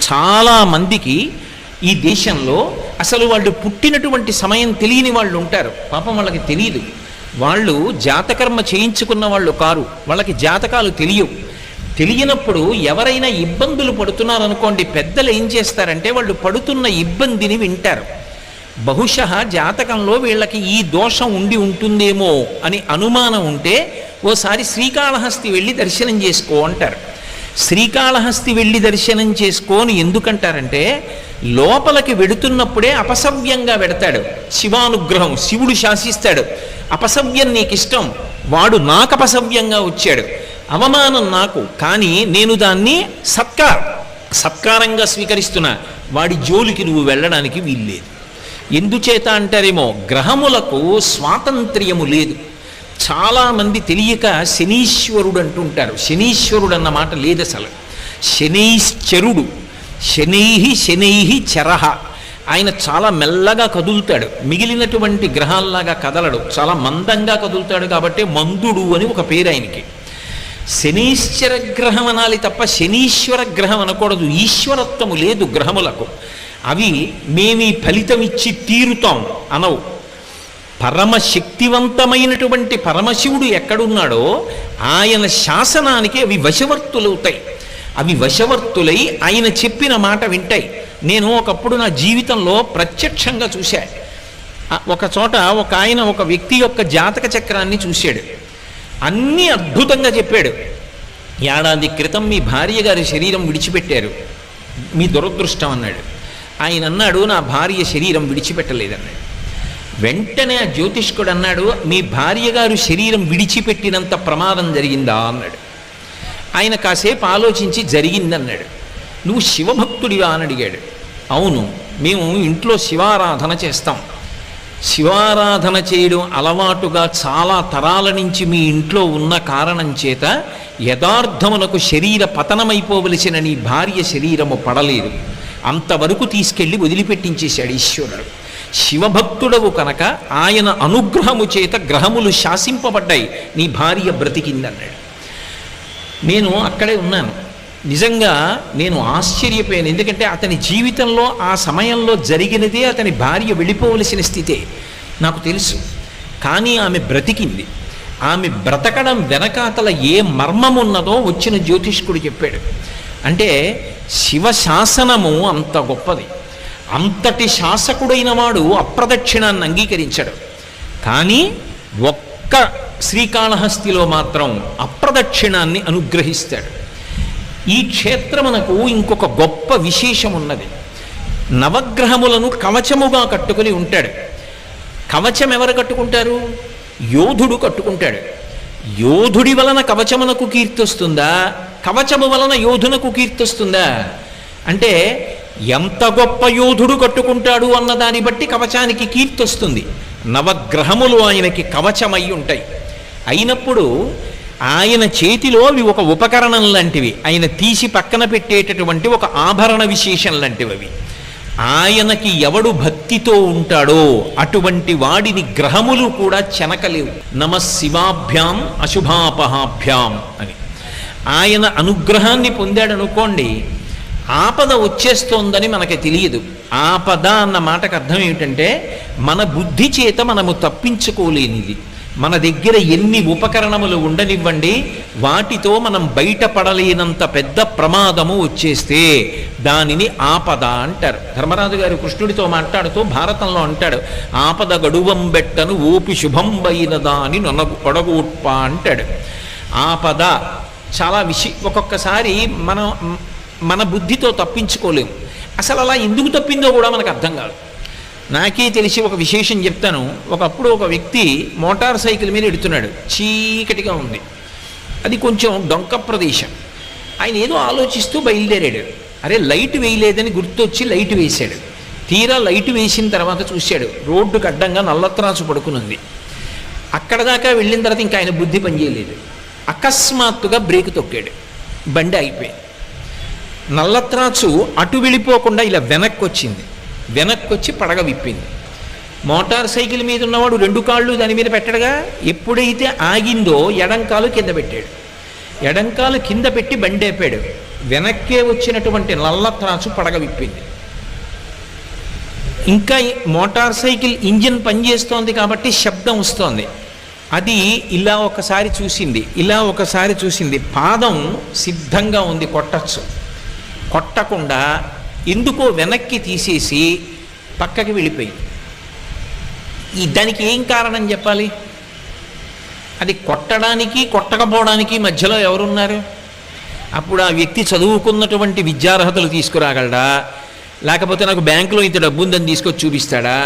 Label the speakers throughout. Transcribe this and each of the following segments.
Speaker 1: చాలా మందికి ఈ దేశంలో అసలు వాళ్ళు పుట్టినటువంటి సమయం తెలియని వాళ్ళు ఉంటారు. పాపం వాళ్ళకి తెలియదు. వాళ్ళు జాతకర్మ చేయించుకున్న వాళ్ళు కారు, వాళ్ళకి జాతకాలు తెలియనప్పుడు ఎవరైనా ఇబ్బందులు పడుతున్నారనుకోండి, పెద్దలు ఏం చేస్తారంటే వాళ్ళు పడుతున్న ఇబ్బందిని వింటారు. బహుశः జాతకంలో వీళ్ళకి ఈ దోషం ఉండి ఉంటుందేమో అని అనుమానం ఉంటే ఓసారి శ్రీకాళహస్తి వెళ్ళి దర్శనం చేసుకో అంటారు. శ్రీకాళహస్తి వెళ్ళి దర్శనం చేసుకోని ఎందుకంటారంటే, లోపలికి వెడుతున్నప్పుడే అపసవ్యంగా వెడతాడు. శివానుగ్రహం, శివుడు శాసిస్తాడు. అపసవ్యం నీకు ఇష్టం, వాడు నాకు అపసవ్యంగా వచ్చాడు, అవమానం నాకు, కానీ నేను దాన్ని సత్కారంగా స్వీకరిస్తున్నా, వాడి జోలికి నువ్వు వెళ్ళడానికి వీల్లేదు. ఎందుచేత అంటారేమో, గ్రహములకు స్వాతంత్ర్యము లేదు. చాలామంది తెలియక శనీశ్వరుడు అంటుంటారు. శనీశ్వరుడు అన్న మాట లేదు అసలు. శనైశ్చరుడు, శనైహి చరహ. ఆయన చాలా మెల్లగా కదులుతాడు, మిగిలినటువంటి గ్రహాల్లాగా కదలడు, చాలా మందంగా కదులుతాడు. కాబట్టి మందుడు అని ఒక పేరు ఆయనకి. శనీశ్వర గ్రహం అనాలి తప్ప శనీశ్వర గ్రహం అనకూడదు. ఈశ్వరత్వము లేదు గ్రహములకు. అవి మేమీ ఫలితం ఇచ్చి తీరుతాం అనవు. పరమశక్తివంతమైనటువంటి పరమశివుడు ఎక్కడున్నాడో ఆయన శాసనానికి అవి వశవర్తులవుతాయి. అవి వశవర్తులై ఆయన చెప్పిన మాట వింటాయి. నేను ఒకప్పుడు నా జీవితంలో ప్రత్యక్షంగా చూశా. ఒక చోట ఒక ఆయన ఒక వ్యక్తి యొక్క జాతక చక్రాన్ని చూశాడు. అన్నీ అద్భుతంగా చెప్పాడు. ఏడాది క్రితం మీ భార్య గారి శరీరం విడిచిపెట్టారు, మీ దురదృష్టం అన్నాడు. ఆయన అన్నాడు, నా భార్య శరీరం విడిచిపెట్టలేదన్నాడు. వెంటనే ఆ జ్యోతిష్కుడు అన్నాడు, మీ భార్య గారు శరీరం విడిచిపెట్టినంత ప్రమాదం జరిగిందా అన్నాడు. ఆయన కాసేపు ఆలోచించి జరిగిందన్నాడు. నువ్వు శివభక్తుడివా అని అడిగాడు. అవును, మేము ఇంట్లో శివారాధన చేస్తాం. శివారాధన చేయడం అలవాటుగా చాలా తరాల నుంచి మీ ఇంట్లో ఉన్న కారణం చేత యథార్థమునకు శరీర పతనమైపోవలసిన నీ భార్య శరీరము పడలేదు, అంతవరకు తీసుకెళ్ళి వదిలిపెట్టించేశాడు ఈశ్వరుడు. శివభక్తుడవు కనుక ఆయన అనుగ్రహము చేత గ్రహములు శాసింపబడ్డాయి, నీ భార్య బ్రతికిందన్నాడు. నేను అక్కడే ఉన్నాను. నిజంగా నేను ఆశ్చర్యపోయాను. ఎందుకంటే అతని జీవితంలో ఆ సమయంలో జరిగినదే అతని భార్య వెళ్ళిపోవలసిన స్థితే నాకు తెలుసు. కానీ ఆమె బ్రతికింది. ఆమె బ్రతకడం వెనకాతల ఏ మర్మం ఉన్నదో వచ్చిన జ్యోతిష్కుడు చెప్పాడు. అంటే శివశాసనము అంత గొప్పది. అంతటి శాసకుడైన వాడు అప్రదక్షిణాన్ని అంగీకరించాడు. కానీ ఒక్క శ్రీకాళహస్తిలో మాత్రం అప్రదక్షిణాన్ని అనుగ్రహిస్తాడు. ఈ క్షేత్రమునకు ఇంకొక గొప్ప విశేషం ఉన్నది. నవగ్రహములను కవచముగా కట్టుకుని ఉంటాడు. కవచం ఎవరు కట్టుకుంటారు? యోధుడు కట్టుకుంటాడు. యోధుడి వలన కవచమునకు కీర్తి వస్తుందా, కవచము వలన యోధునకు కీర్తి వస్తుందా? అంటే ఎంత గొప్ప యోధుడు కట్టుకుంటాడు అన్న దాన్ని బట్టి కవచానికి కీర్తి వస్తుంది. నవగ్రహములు ఆయనకి కవచమై ఉంటాయి. అయినప్పుడు ఆయన చేతిలో అవి ఒక ఉపకరణం లాంటివి, ఆయన తీసి పక్కన పెట్టేటటువంటి ఒక ఆభరణ విశేషం లాంటివి అవి. ఆయనకి ఎవడు భక్తితో ఉంటాడో అటువంటి వాడిని గ్రహములు కూడా చెనకలేవు. నమః శివాభ్యాం అశుభాపహాభ్యాం అని ఆయన అనుగ్రహాన్ని పొందాడనుకోండి, ఆపద వచ్చేస్తోందని మనకి తెలియదు. ఆపద అన్న మాటకు అర్థం ఏమిటంటే, మన బుద్ధి చేత మనము తప్పించుకోలేనిది. మన దగ్గర ఎన్ని ఉపకరణములు ఉండనివ్వండి, వాటితో మనం బయటపడలేనంత పెద్ద ప్రమాదము వచ్చేస్తే దానిని ఆపద అంటారు. ధర్మరాజు గారు కృష్ణుడితో మాట్లాడుతూ భారతంలో అంటాడు, ఆపద గడువం బెట్టను ఓపి శుభంబైనదా అని నొడగొట్ప అంటాడు. ఆపద చాలా ఒక్కొక్కసారి మన బుద్ధితో తప్పించుకోలేము. అసలు అలా ఎందుకు తప్పిందో కూడా మనకు అర్థం కాదు. నాకే తెలిసి ఒక విశేషం చెప్తాను. ఒకప్పుడు ఒక వ్యక్తి మోటార్ సైకిల్ మీద ఎడుతున్నాడు. చీకటిగా ఉంది, అది కొంచెం డొంక ప్రదేశం. ఆయన ఏదో ఆలోచిస్తూ బయలుదేరాడు. అరే లైట్ వేయలేదని గుర్తొచ్చి లైట్ వేశాడు. తీరా లైట్ వేసిన తర్వాత చూశాడు, రోడ్డుకు అడ్డంగా నల్లత్రాసు పడుకునుంది. అక్కడ దాకా వెళ్ళిన తర్వాత ఇంకా ఆయన బుద్ధి పనిచేయలేదు. అకస్మాత్తుగా బ్రేక్ తొక్కాడు, బండి అయిపోయింది. నల్లత్రాసు అటు వెళ్ళిపోకుండా ఇలా వెనక్కి వచ్చింది. వెనక్కి వచ్చి పడగ విప్పింది. మోటార్ సైకిల్ మీద ఉన్నవాడు రెండు కాళ్ళు దాని మీద పెట్టడగా, ఎప్పుడైతే ఆగిందో ఎడం కాలు కింద పెట్టాడు. ఎడంకాలు కింద పెట్టి బండేపాడు. వెనక్కే వచ్చినటువంటి నల్ల త్రాసు పడగ విప్పింది. ఇంకా మోటార్ సైకిల్ ఇంజిన్ పనిచేస్తోంది కాబట్టి శబ్దం వస్తోంది. అది ఇలా ఒకసారి చూసింది, ఇలా ఒకసారి చూసింది. పాదం సిద్ధంగా ఉంది, కొట్టచ్చు. కొట్టకుండా ఎందుకో వెనక్కి తీసేసి పక్కకి వెళ్ళిపోయింది. దానికి ఏం కారణం చెప్పాలి? అది కొట్టడానికి కొట్టకపోవడానికి మధ్యలో ఎవరున్నారు? అప్పుడు ఆ వ్యక్తి చదువుకున్నటువంటి విద్యార్హతలు తీసుకురాగలడా, లేకపోతే నాకు బ్యాంకులో ఇంత డబ్బు ఉందని తీసుకొచ్చి చూపిస్తాడా,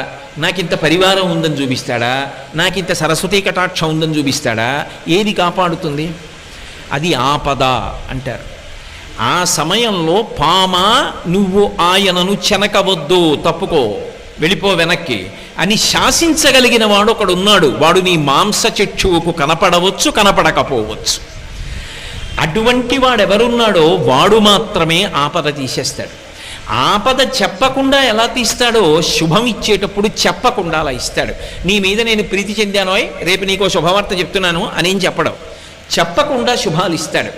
Speaker 1: నాకు ఇంత పరివారం ఉందని చూపిస్తాడా, నాకు ఇంత సరస్వతీ కటాక్షం ఉందని చూపిస్తాడా? ఏది కాపాడుతుంది? అది ఆపద అంటారు. ఆ సమయంలో పామా నువ్వు ఆయనను చెనకవద్దు, తప్పుకో, వెళ్ళిపో వెనక్కి అని శాసించగలిగిన వాడు ఒకడున్నాడు. వాడు నీ మాంసచక్షువుకు కనపడవచ్చు, కనపడకపోవచ్చు. అటువంటి వాడెవరున్నాడో వాడు మాత్రమే ఆపద తీసేస్తాడు. ఆపద చెప్పకుండా ఎలా తీస్తాడో శుభం ఇచ్చేటప్పుడు చెప్పకుండా అలా ఇస్తాడు. నీ మీద నేను ప్రీతి చెందానోయ్, రేపు నీకో శుభవార్త చెప్తున్నాను అనేం చెప్పడం, చెప్పకుండా శుభాలు ఇస్తాడు.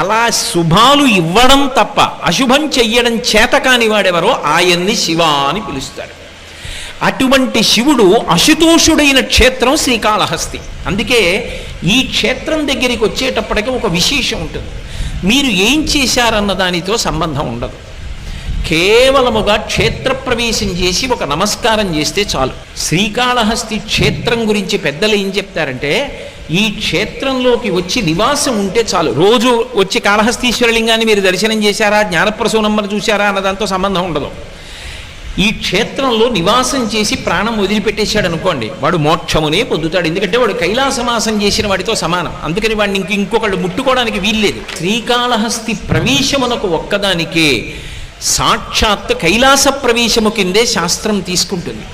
Speaker 1: అలా శుభాలు ఇవ్వడం తప్ప అశుభం చెయ్యడం చేత కాని వాడెవరో ఆయన్ని శివ అని పిలుస్తాడు. అటువంటి శివుడు అశుతోషుడైన క్షేత్రం శ్రీకాళహస్తి. అందుకే ఈ క్షేత్రం దగ్గరికి వచ్చేటప్పటికి ఒక విశేషం ఉంటుంది. మీరు ఏం చేశారన్న దానితో సంబంధం ఉండదు. కేవలముగా క్షేత్ర ప్రవేశం చేసి ఒక నమస్కారం చేస్తే చాలు. శ్రీకాళహస్తి క్షేత్రం గురించి పెద్దలు ఏం చెప్తారంటే, ఈ క్షేత్రంలోకి వచ్చి నివాసం ఉంటే చాలు. రోజు వచ్చి కాళహస్తీశ్వరలింగాన్ని మీరు దర్శనం చేశారా, జ్ఞానప్రసూనమ్మను చూశారా అన్న దాంతో సంబంధం ఉండదు. ఈ క్షేత్రంలో నివాసం చేసి ప్రాణం వదిలిపెట్టేశాడు అనుకోండి, వాడు మోక్షమునే పొందుతాడు. ఎందుకంటే వాడు కైలాసవాసం చేసిన వాడితో సమానం. అందుకని వాడిని ఇంకొకళ్ళు ముట్టుకోవడానికి వీల్లేదు. శ్రీకాళహస్తి ప్రవేశమునకు ఒక్కదానికే సాక్షాత్ కైలాస ప్రవేశము కిందే శాస్త్రం తీసుకుంటుంది.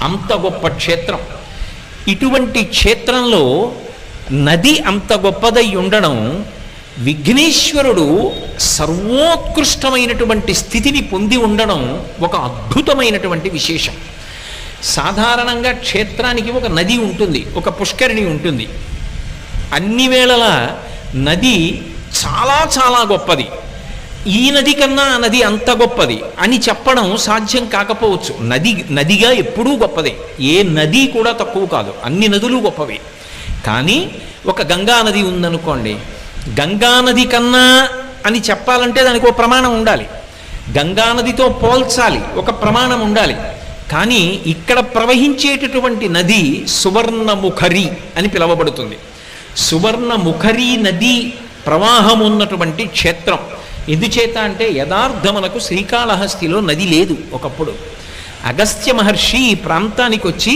Speaker 1: అంత గొప్ప క్షేత్రం. ఇటువంటి క్షేత్రంలో నది అంత గొప్పదై ఉండడం, విఘ్నేశ్వరుడు సర్వోత్కృష్టమైనటువంటి స్థితిని పొంది ఉండడం ఒక అద్భుతమైనటువంటి విశేషం. సాధారణంగా క్షేత్రానికి ఒక నది ఉంటుంది, ఒక పుష్కరిణి ఉంటుంది. అన్ని వేళలా నది చాలా చాలా గొప్పది, ఈ నది కన్నా ఆ నది అంత గొప్పది అని చెప్పడం సాధ్యం కాకపోవచ్చు. నదిగా ఎప్పుడూ గొప్పదే, ఏ నది కూడా తక్కువ కాదు, అన్ని నదులు గొప్పవే. కానీ ఒక గంగా నది ఉందనుకోండి, గంగా నది కన్నా అని చెప్పాలంటే దానికి ఒక ప్రమాణం ఉండాలి. గంగా నదితో పోల్చాలి, ఒక ప్రమాణం ఉండాలి. కానీ ఇక్కడ ప్రవహించేటటువంటి నది సువర్ణముఖరి అని పిలువబడుతుంది. సువర్ణముఖరి నది ప్రవాహం ఉన్నటువంటి క్షేత్రం. ఎందుచేత అంటే యథార్థమునకు శ్రీకాళహస్తిలో నది లేదు ఒకప్పుడు. అగస్త్య మహర్షి ఈ ప్రాంతానికి వచ్చి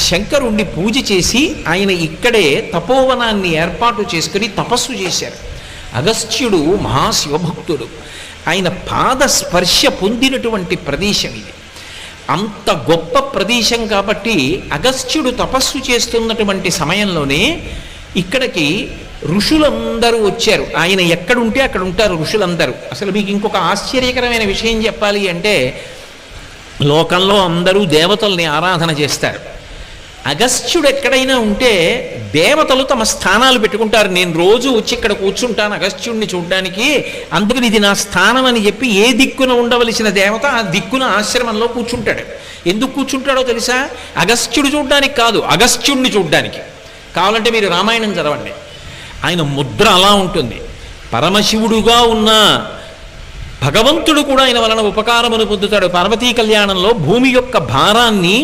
Speaker 1: శంకరుణ్ణి పూజ చేసి ఆయన ఇక్కడే తపోవనాన్ని ఏర్పాటు చేసుకుని తపస్సు చేశారు. అగస్త్యుడు మహాశివభక్తుడు. ఆయన పాద స్పర్శ పొందినటువంటి ప్రదేశం ఇది. అంత గొప్ప ప్రదేశం కాబట్టి అగస్త్యుడు తపస్సు చేస్తున్నటువంటి సమయంలోనే ఇక్కడికి ఋషులందరూ వచ్చారు. ఆయన ఎక్కడుంటే అక్కడ ఉంటారు ఋషులందరూ. అసలు మీకు ఇంకొక ఆశ్చర్యకరమైన విషయం చెప్పాలి అంటే, లోకంలో అందరూ దేవతల్ని ఆరాధన చేస్తారు. అగస్త్యుడు ఎక్కడైనా ఉంటే దేవతలు తమ స్థానాలు పెట్టుకుంటారు. నేను రోజు వచ్చి ఇక్కడ కూర్చుంటాను అగస్త్యుడిని చూడడానికి, అందుకని ఇది నా స్థానం అని చెప్పి ఏ దిక్కున ఉండవలసిన దేవత ఆ దిక్కున ఆశ్రమంలో కూర్చుంటాడు. ఎందుకు కూర్చుంటాడో తెలుసా? అగస్త్యుడు చూడడానికి కాదు, అగస్త్యుడిని చూడడానికి. కావాలంటే మీరు రామాయణం చదవండి, ఆయన ముద్ర అలా ఉంటుంది. పరమశివుడుగా ఉన్న భగవంతుడు కూడా ఆయన వలన ఉపకారమును పొందుతాడు. పార్వతీ కళ్యాణంలో భూమి యొక్క భారాన్ని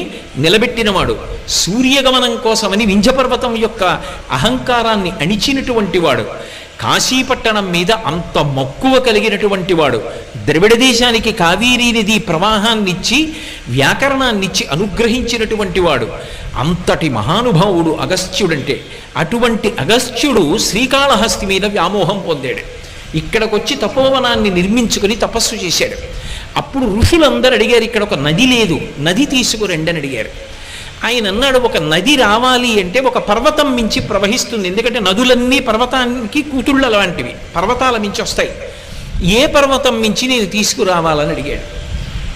Speaker 1: నిలబెట్టినవాడు, సూర్యగమనం కోసమని వింధ్యపర్వతం యొక్క అహంకారాన్ని అణిచినటువంటి వాడు, కాశీపట్టణం మీద అంత మక్కువ కలిగినటువంటి వాడు, ద్రవిడ దేశానికి కావేరీ నది ప్రవాహాన్నిచ్చి వ్యాకరణాన్నిచ్చి అనుగ్రహించినటువంటి వాడు, అంతటి మహానుభావుడు అగస్త్యుడంటే. అటువంటి అగస్త్యుడు శ్రీకాళహస్తి మీద వ్యామోహం పొందాడు. ఇక్కడికొచ్చి తపోవనాన్ని నిర్మించుకుని తపస్సు చేశాడు. అప్పుడు ఋషులందరూ అడిగారు, ఇక్కడ ఒక నది లేదు, నది తీసుకురండి అని అడిగారు. ఆయన అన్నాడు, ఒక నది రావాలి అంటే ఒక పర్వతం మించి ప్రవహిస్తుంది. ఎందుకంటే నదులన్నీ పర్వతానికి కూతుళ్ళ లాంటివి, పర్వతాల మించి వస్తాయి. ఏ పర్వతం మించి నేను తీసుకురావాలని అడిగాడు.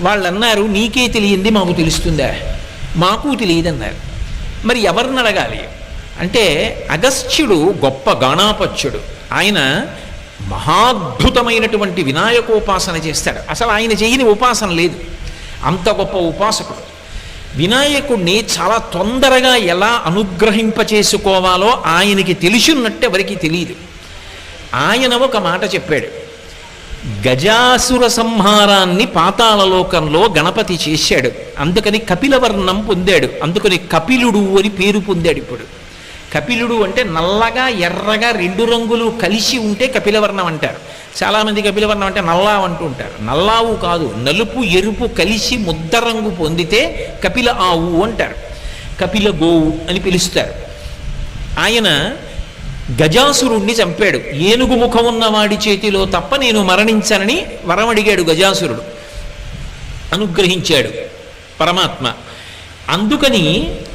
Speaker 1: వాళ్ళు అన్నారు, నీకే తెలియంది మాకు తెలుస్తుందా? మాకు తెలియదన్నారు. మరి ఎవరిని అడగాలి అంటే, అగస్త్యుడు గొప్ప గాణాపత్యుడు. ఆయన మహాద్భుతమైనటువంటి వినాయకోపాసన చేస్తాడు. అసలు ఆయన చేయని ఉపాసన లేదు, అంత గొప్ప ఉపాసకుడు. వినాయకుడిని చాలా తొందరగా ఎలా అనుగ్రహింపచేసుకోవాలో ఆయనకి తెలిసినట్టు ఎవరికి తెలియదు. ఆయన ఒక మాట చెప్పాడు, గజాసుర సంహారాన్ని పాతాళలోకంలో గణపతి చేశాడు, అందుకని కపిలవర్ణం పొందాడు, అందుకని కపిలుడు అని పేరు పొందాడు. ఇప్పుడు కపిలుడు అంటే నల్లగా ఎర్రగా రెండు రంగులు కలిసి ఉంటే కపిలవర్ణం అంటారు. చాలామంది కపిలవర్ణం అంటే నల్లావు అంటూ ఉంటారు. నల్లావు కాదు, నలుపు ఎరుపు కలిసి ముద్ద రంగు పొందితే కపిల ఆవు అంటారు, కపిల గోవు అని పిలుస్తారు. ఆయన గజాసురుణ్ణి చంపాడు. ఏనుగు ముఖం ఉన్న వాడి చేతిలో తప్ప నేను మరణించనని వరం అడిగాడు గజాసురుడు, అనుగ్రహించాడు పరమాత్మ. అందుకని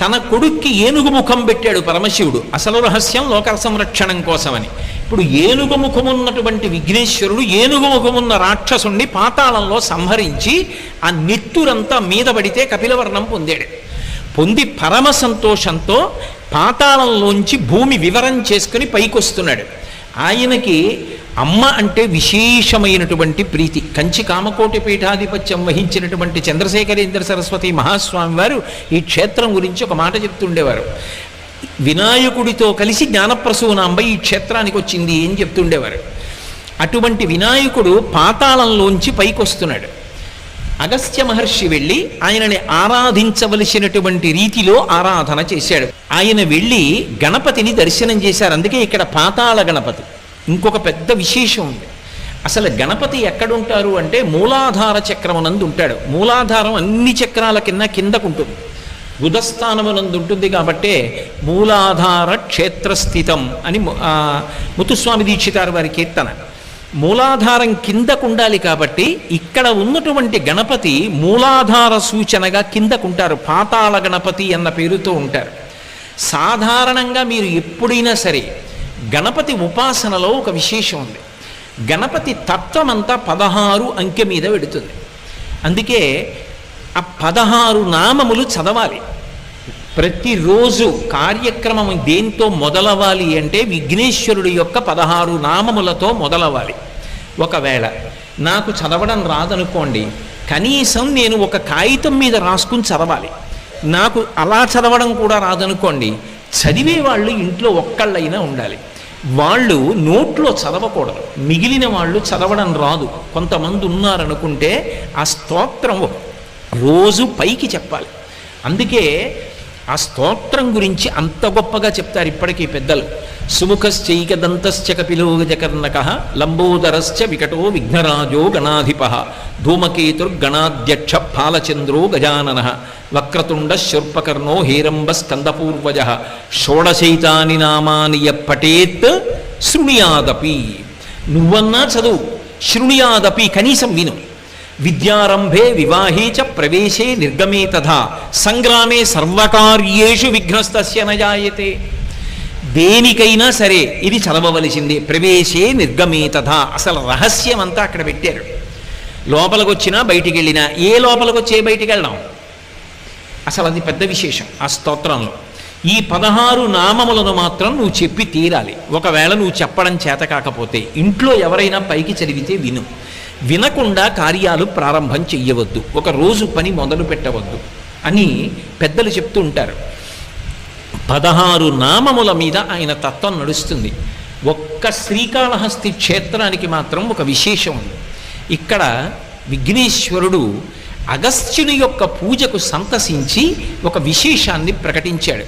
Speaker 1: తన కొడుక్కి ఏనుగు ముఖం పెట్టాడు పరమశివుడు, అసలు రహస్యం లోక సంరక్షణం కోసమని. ఇప్పుడు ఏనుగు ముఖమున్నటువంటి విఘ్నేశ్వరుడు ఏనుగు ముఖమున్న రాక్షసుణ్ణి పాతాళంలో సంహరించి ఆ నెత్తురంతా మీద పడితే కపిలవర్ణం పొందాడు. పొంది పరమ సంతోషంతో పాతాళంలోంచి భూమి వివరం చేసుకుని పైకొస్తున్నాడు. ఆయనకి అమ్మ అంటే విశేషమైనటువంటి ప్రీతి. కంచి కామకోటి పీఠాధిపత్యం వహించినటువంటి చంద్రశేఖరేంద్ర సరస్వతి మహాస్వామి వారు ఈ క్షేత్రం గురించి ఒక మాట చెప్తుండేవారు. వినాయకుడితో కలిసి జ్ఞానప్రసూనాంబ ఈ క్షేత్రానికి వచ్చింది అని చెప్తుండేవారు. అటువంటి వినాయకుడు పాతాళంలోంచి పైకొస్తున్నాడు. అగస్త్య మహర్షి వెళ్ళి ఆయనని ఆరాధించవలసినటువంటి రీతిలో ఆరాధన చేశాడు. ఆయన వెళ్ళి గణపతిని దర్శనం చేశారు. అందుకే ఇక్కడ పాతాళ గణపతి. ఇంకొక పెద్ద విశేషం ఉంది. అసలు గణపతి ఎక్కడుంటారు అంటే మూలాధార చక్రమునందు ఉంటాడు. మూలాధారం అన్ని చక్రాల కిందకుంటుంది, బుధస్థానమునందు ఉంటుంది. కాబట్టే మూలాధార క్షేత్రస్థితం అని ముత్తుస్వామి దీక్షితారు వారి కీర్తన. మూలాధారం కిందకు ఉండాలి కాబట్టి ఇక్కడ ఉన్నటువంటి గణపతి మూలాధార సూచనగా కిందకుంటారు. పాతాళ గణపతి అన్న పేరుతో ఉంటారు. సాధారణంగా మీరు ఎప్పుడైనా సరే గణపతి ఉపాసనలో ఒక విశేషం ఉంది. గణపతి తత్వమంతా 16 అంకె మీద పెడుతుంది. అందుకే ఆ 16 నామములు చదవాలి. ప్రతిరోజు కార్యక్రమం దేంతో మొదలవ్వాలి అంటే విఘ్నేశ్వరుడి యొక్క 16 నామములతో మొదలవ్వాలి. ఒకవేళ నాకు చదవడం రాదనుకోండి, కనీసం నేను ఒక కాగితం మీద రాసుకుని చదవాలి. నాకు అలా చదవడం కూడా రాదనుకోండి, చదివే వాళ్ళు ఇంట్లో ఒక్కళ్ళైనా ఉండాలి. వాళ్ళు నోట్లో చదవకూడదు, మిగిలిన వాళ్ళు చదవడం రాదు కొంతమంది ఉన్నారనుకుంటే ఆ స్తోత్రం రోజు పైకి చెప్పాలి. అందుకే ఆ స్తోత్రం గురించి అంత గొప్పగా చెప్తారు ఇప్పటికీ పెద్దలు. సుముఖశ్చైకదంతశ్చ కపిలో గజకర్ణక లంబోదరశ్చ వికటో విఘ్నరాజో గణాధిప ధూమకేతుర్గణాధ్యక్ష ఫాలచంద్రో గజానన వక్రతుండ శూర్పకర్ణో హేరంబ స్కందపూర్వజ షోడశైతాని నామాని పఠేత్ శృణుయాదపి. నువ్వన్నా చదువు, శృణుయాదపి కనీసం విను. విద్యారంభే వివాహే చ ప్రవేశే నిర్గమే తథా సంగ్రామే సర్వకార్యేషు విఘ్నస్తస్య న జాయతే. దేనికైనా సరే ఇది చదవవలసిందే. ప్రవేశే నిర్గమే తథా, అసలు రహస్యం అంతా అక్కడ పెట్టారు. లోపలికి వచ్చినా బయటికి వెళ్ళినా, ఏ లోపలికి వచ్చే బయటికి వెళ్ళడం, అసలు అది పెద్ద విశేషం ఆ స్తోత్రంలో. ఈ 16 నామములను మాత్రం నువ్వు చెప్పి తీరాలి. ఒకవేళ నువ్వు చెప్పడం చేత కాకపోతే ఇంట్లో ఎవరైనా పైకి చదివితే విను. వినకుండా కార్యాలు ప్రారంభం చెయ్యవద్దు, ఒక రోజు పని మొదలు పెట్టవద్దు అని పెద్దలు చెప్తూ ఉంటారు. 16 నామముల మీద ఆయన తత్వం నడుస్తుంది. ఒక్క శ్రీకాళహస్తి క్షేత్రానికి మాత్రం ఒక విశేషం ఉంది. ఇక్కడ విఘ్నేశ్వరుడు అగస్త్యుని యొక్క పూజకు సంతసించి ఒక విశేషాన్ని ప్రకటించాడు.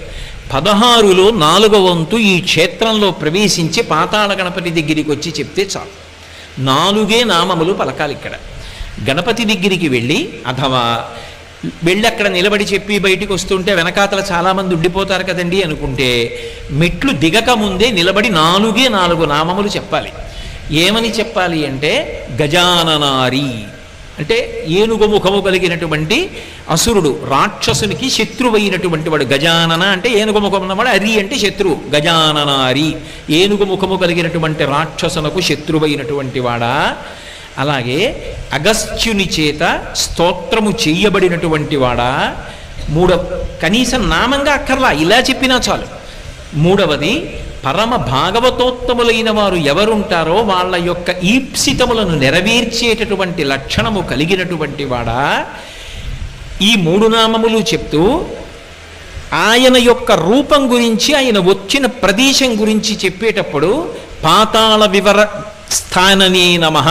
Speaker 1: 16లో 4వ వంతు ఈ క్షేత్రంలో ప్రవేశించి పాతాళ గణపతి దగ్గరికి వచ్చి చెప్తే చాలు. 4 నామములు పలకాలి. ఇక్కడ గణపతి దగ్గరికి వెళ్ళి అథవా వెళ్ళి అక్కడ నిలబడి చెప్పి బయటికి వస్తుంటే వెనకాతల చాలామంది ఉండిపోతారు కదండి అనుకుంటే, మెట్లు దిగక ముందే నిలబడి 4 నామములు చెప్పాలి. ఏమని చెప్పాలి అంటే గజాననారి అంటే ఏనుగు ముఖము కలిగినటువంటి అసురుడు, రాక్షసునికి శత్రువైనటువంటి వాడు. గజానన అంటే ఏనుగు ముఖం ఉన్నవాడు, అరి అంటే శత్రువు. గజాననారి ఏనుగు ముఖము కలిగినటువంటి రాక్షసునకు శత్రువైనటువంటి వాడా. అలాగే అగస్త్యుని చేత స్తోత్రము చేయబడినటువంటి వాడా. కనీసం నామంగా అక్కర్లా, ఇలా చెప్పినా చాలు. 3వది పరమ భాగవతోత్తములైన వారు ఎవరుంటారో వాళ్ళ యొక్క ఈప్సితములను నెరవేర్చేటటువంటి లక్షణము కలిగినటువంటి వాడా ఈ 3 నామములు చెప్తూ ఆయన యొక్క రూపం గురించి, ఆయన వచ్చిన ప్రదేశం గురించి చెప్పేటప్పుడు పాతాళ వివర స్థాననే నమః,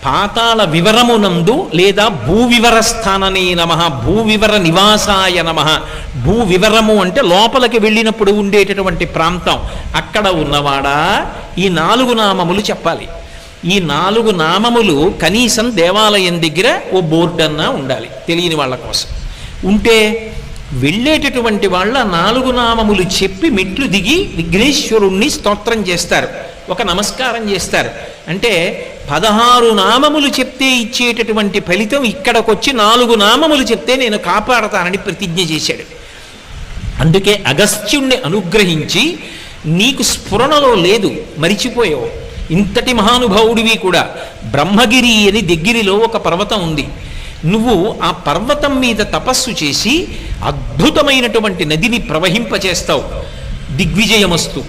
Speaker 1: పాతాళ వివరమునందు లేదా భూవివర స్థాననే నమః, భూవివర నివాసాయ నమః. భూవివరము అంటే లోపలికి వెళ్ళినప్పుడు ఉండేటటువంటి ప్రాంతం, అక్కడ ఉన్నవాడా ఈ 4 నామములు చెప్పాలి. ఈ 4 నామములు కనీసం దేవాలయం దగ్గర ఓ బోర్డు అన్నా ఉండాలి తెలియని వాళ్ళ కోసం. ఉంటే వెళ్ళేటటువంటి వాళ్ళ 4 నామములు చెప్పి మెట్లు దిగి విఘ్నేశ్వరుణ్ణి స్తోత్రం చేస్తారు, ఒక నమస్కారం చేస్తారు. అంటే 16 నామములు చెప్తే ఇచ్చేటటువంటి ఫలితం ఇక్కడికొచ్చి 4 నామములు చెప్తే నేను కాపాడతానని ప్రతిజ్ఞ చేశాడు. అందుకే అగస్త్యుణ్ణి అనుగ్రహించి నీకు స్ఫురణలో లేదు, మరిచిపోయావు. ఇంతటి మహానుభావుడివి కూడా. బ్రహ్మగిరి అని దగ్గరిలో ఒక పర్వతం ఉంది. నువ్వు ఆ పర్వతం మీద తపస్సు చేసి అద్భుతమైనటువంటి నదిని ప్రవహింపచేస్తావు. దిగ్విజయమస్తు,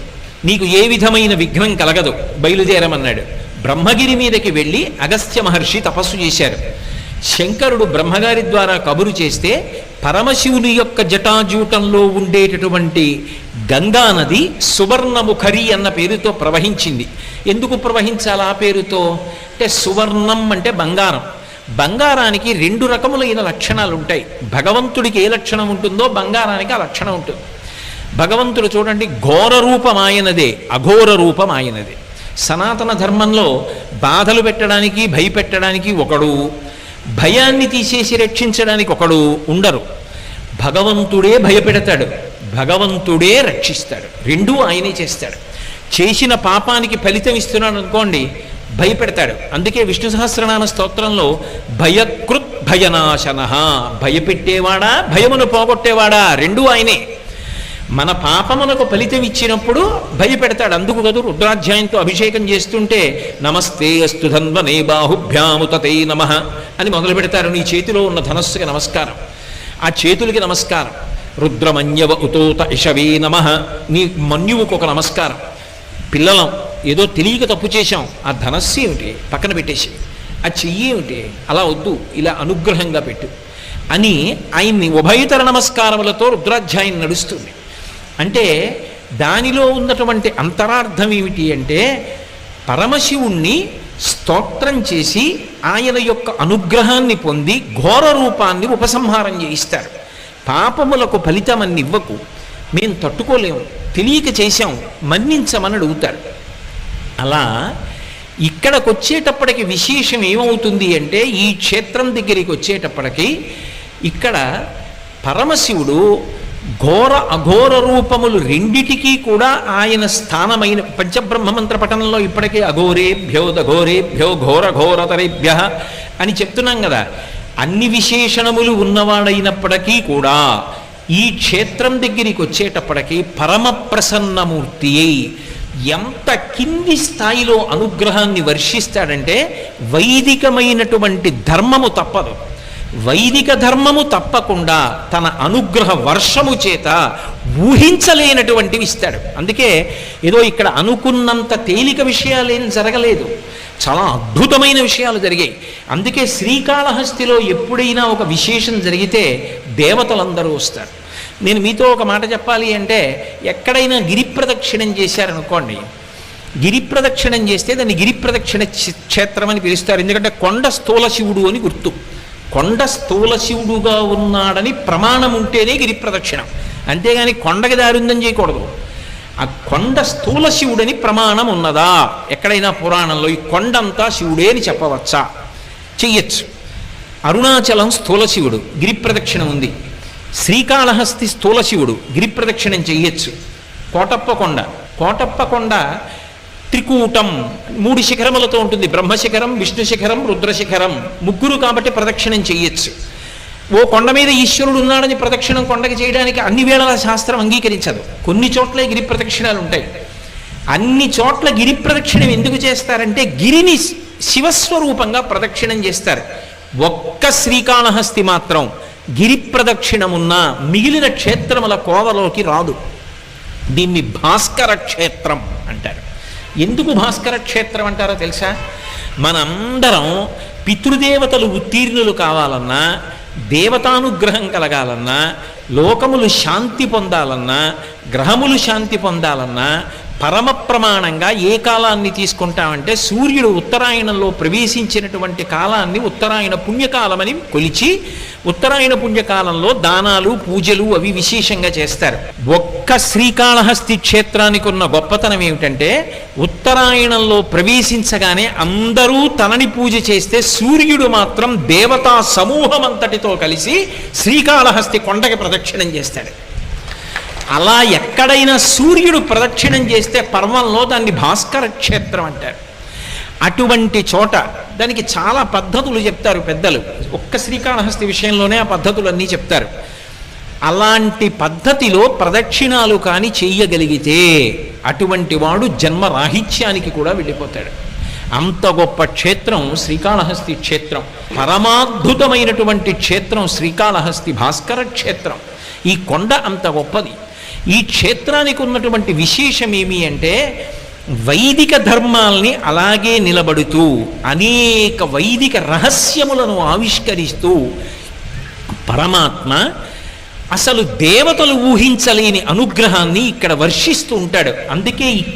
Speaker 1: నీకు ఏ విధమైన విఘ్నం కలగదు, బయలుదేరమన్నాడు. బ్రహ్మగిరి మీదకి వెళ్ళి అగస్త్య మహర్షి తపస్సు చేశారు. శంకరుడు బ్రహ్మగారి ద్వారా కబురు చేస్తే పరమశివుని యొక్క జటాజూటంలో ఉండేటటువంటి గంగా నది సువర్ణముఖరి అన్న పేరుతో ప్రవహించింది. ఎందుకు ప్రవహించాలి ఆ పేరుతో అంటే, సువర్ణం అంటే బంగారం. బంగారానికి 2 రకములైన లక్షణాలు ఉంటాయి. భగవంతుడికి ఏ లక్షణం ఉంటుందో బంగారానికి ఆ లక్షణం ఉంటుంది. భగవంతుడు చూడండి, ఘోర రూపం ఆయనదే, అఘోర రూపం ఆయనదే. సనాతన ధర్మంలో బాధలు పెట్టడానికి, భయపెట్టడానికి ఒకడు, భయాన్ని తీసేసి రక్షించడానికి ఒకడు ఉండరు. భగవంతుడే భయపెడతాడు, భగవంతుడే రక్షిస్తాడు, రెండూ ఆయనే చేస్తాడు. చేసిన పాపానికి ఫలితం ఇస్తున్నాడు అనుకోండి, భయపెడతాడు. అందుకే విష్ణు సహస్రనామ స్తోత్రంలో భయకృత్ భయనాశన, భయపెట్టేవాడా భయమును పోగొట్టేవాడా రెండూ ఆయనే. మన పాపమునకు ఫలితం ఇచ్చినప్పుడు భయపెడతాడు. అందుకు కదూ రుద్రాధ్యాయంతో అభిషేకం చేస్తుంటే నమస్తే అస్తు ధన్వనే బాహుభ్యాముతతే నమః అని మొదలు పెడతారు. నీ చేతిలో ఉన్న ధనస్సుకి నమస్కారం, ఆ చేతులకి నమస్కారం. రుద్రమన్యవ ఉతోత ఇషవే నమః, నీ మన్యువుకు ఒక నమస్కారం. పిల్లలం ఏదో తెలియక తప్పు చేశాం, ఆ ధనస్సు ఏమిటి పక్కన పెట్టేసి, ఆ చెయ్యి ఏమిటి అలా వద్దు, ఇలా అనుగ్రహంగా పెట్టు అని ఆయన్ని ఉభయతర నమస్కారములతో రుద్రాధ్యాయం నడుస్తుంది. అంటే దానిలో ఉన్నటువంటి అంతరార్థం ఏమిటి అంటే, పరమశివుణ్ణి స్తోత్రం చేసి ఆయన యొక్క అనుగ్రహాన్ని పొంది ఘోర రూపాన్ని ఉపసంహారం చేయిస్తారు. పాపములకు ఫలితమని ఇవ్వకు, మేము తట్టుకోలేము, తెలియక చేశాం, మన్నించమని అడుగుతారు. అలా ఇక్కడికి వచ్చేటప్పటికి విశేషం ఏమవుతుంది అంటే, ఈ క్షేత్రం దగ్గరికి వచ్చేటప్పటికి ఇక్కడ పరమశివుడు ఘోర అఘోర రూపములు రెండిటికీ కూడా ఆయన స్థానమైన పంచబ్రహ్మమంత్ర పఠనంలో ఇప్పటికే అఘోరేభ్యో దఘోరేభ్యో ఘోర ఘోరతరేభ్య అని చెప్తున్నాం కదా. అన్ని విశేషణములు ఉన్నవాడైనప్పటికీ కూడా ఈ క్షేత్రం దగ్గరికి వచ్చేటప్పటికి పరమ ప్రసన్నమూర్తి అయి ఎంత కింది స్థాయిలో అనుగ్రహాన్ని వర్షిస్తాడంటే, వైదికమైనటువంటి ధర్మము తప్పదు, వైదిక ధర్మము తప్పకుండా తన అనుగ్రహ వర్షము చేత ఊహించలేనటువంటివి ఇస్తాడు. అందుకే ఏదో ఇక్కడ అనుకున్నంత తేలిక విషయాలేం జరగలేదు, చాలా అద్భుతమైన విషయాలు జరిగాయి. అందుకే శ్రీకాళహస్తిలో ఎప్పుడైనా ఒక విశేషం జరిగితే దేవతలందరూ వస్తారు. నేను మీతో ఒక మాట చెప్పాలి అంటే, ఎక్కడైనా గిరి ప్రదక్షిణం చేశారనుకోండి, గిరి ప్రదక్షిణం చేస్తే దాన్ని గిరి ప్రదక్షిణ క్షేత్రం అని పిలుస్తారు. ఎందుకంటే కొండ స్థూల శివుడు అని గుర్తు. కొండ స్థూల శివుడుగా ఉన్నాడని ప్రమాణం ఉంటేనే గిరి ప్రదక్షిణం, అంతేగాని కొండకి దారుందని చేయకూడదు. ఆ కొండ స్థూల శివుడని ప్రమాణం ఉన్నదా ఎక్కడైనా పురాణంలో? ఈ కొండంతా శివుడే అని చెప్పవచ్చా? చెయ్యొచ్చు. అరుణాచలం స్థూల శివుడు, గిరి ప్రదక్షిణం ఉంది. శ్రీకాళహస్తి స్థూల శివుడు, గిరి ప్రదక్షిణం చెయ్యొచ్చు. కోటప్పకొండ త్రికూటం 3 శిఖరములతో ఉంటుంది. బ్రహ్మశిఖరం, విష్ణు శిఖరం, రుద్రశిఖరం, 3 కాబట్టి ప్రదక్షిణం చెయ్యొచ్చు. ఓ కొండ మీద ఈశ్వరుడు ఉన్నాడని ప్రదక్షిణం కొండకి చేయడానికి అన్ని వేళల శాస్త్రం అంగీకరించదు. కొన్ని చోట్ల గిరి ప్రదక్షిణాలు ఉంటాయి. అన్ని చోట్ల గిరి ప్రదక్షిణం ఎందుకు చేస్తారంటే, గిరిని శివస్వరూపంగా ప్రదక్షిణం చేస్తారు. ఒక్క శ్రీకాళహస్తి మాత్రం గిరి ప్రదక్షిణమున్న మిగిలిన క్షేత్రముల కోవలోకి రాదు. దీన్ని భాస్కర క్షేత్రం అంటారు. ఎందుకు భాస్కర క్షేత్రం అంటారో తెలుసా? మనందరం పితృదేవతలు ఉత్తీర్ణులు కావాలన్నా, దేవతానుగ్రహం కలగాలన్నా, లోకములు శాంతి పొందాలన్నా, గ్రహములు శాంతి పొందాలన్నా పరమ ప్రమాణంగా ఏ కాలాన్ని తీసుకుంటామంటే సూర్యుడు ఉత్తరాయణంలో ప్రవేశించినటువంటి కాలాన్ని ఉత్తరాయణ పుణ్యకాలమని కొలిచి ఉత్తరాయణ పుణ్యకాలంలో దానాలు పూజలు అవి విశేషంగా చేస్తారు. ఒక్క శ్రీకాళహస్తి క్షేత్రానికి ఉన్న గొప్పతనం ఏమిటంటే ఉత్తరాయణంలో ప్రవేశించగానే అందరూ తనని పూజ చేస్తే సూర్యుడు మాత్రం దేవతా సమూహం అంతటితో కలిసి శ్రీకాళహస్తి కొండకి ప్రదక్షిణం చేస్తాడు. అలా ఎక్కడైనా సూర్యుడు ప్రదక్షిణం చేస్తే పర్వంలో దాన్ని భాస్కర క్షేత్రం అంటారు. అటువంటి చోట దానికి చాలా పద్ధతులు చెప్తారు పెద్దలు. ఒక్క శ్రీకాళహస్తి విషయంలోనే ఆ పద్ధతులన్నీ చెప్తారు. అలాంటి పద్ధతిలో ప్రదక్షిణాలు కానీ చెయ్యగలిగితే అటువంటి వాడు జన్మరాహిత్యానికి కూడా వెళ్ళిపోతాడు. అంత గొప్ప క్షేత్రం శ్రీకాళహస్తి క్షేత్రం. పరమాద్భుతమైనటువంటి క్షేత్రం శ్రీకాళహస్తి భాస్కర క్షేత్రం. ఈ కొండ అంత గొప్పది. ఈ క్షేత్రానికి ఉన్నటువంటి విశేషం ఏమి అంటే వైదిక ధర్మాల్ని అలాగే నిలబడుతూ అనేక వైదిక రహస్యములను ఆవిష్కరిస్తూ పరమాత్మ అసలు దేవతలు ఊహించలేని అనుగ్రహాన్ని ఇక్కడ వర్షిస్తూ ఉంటాడు. అందుకే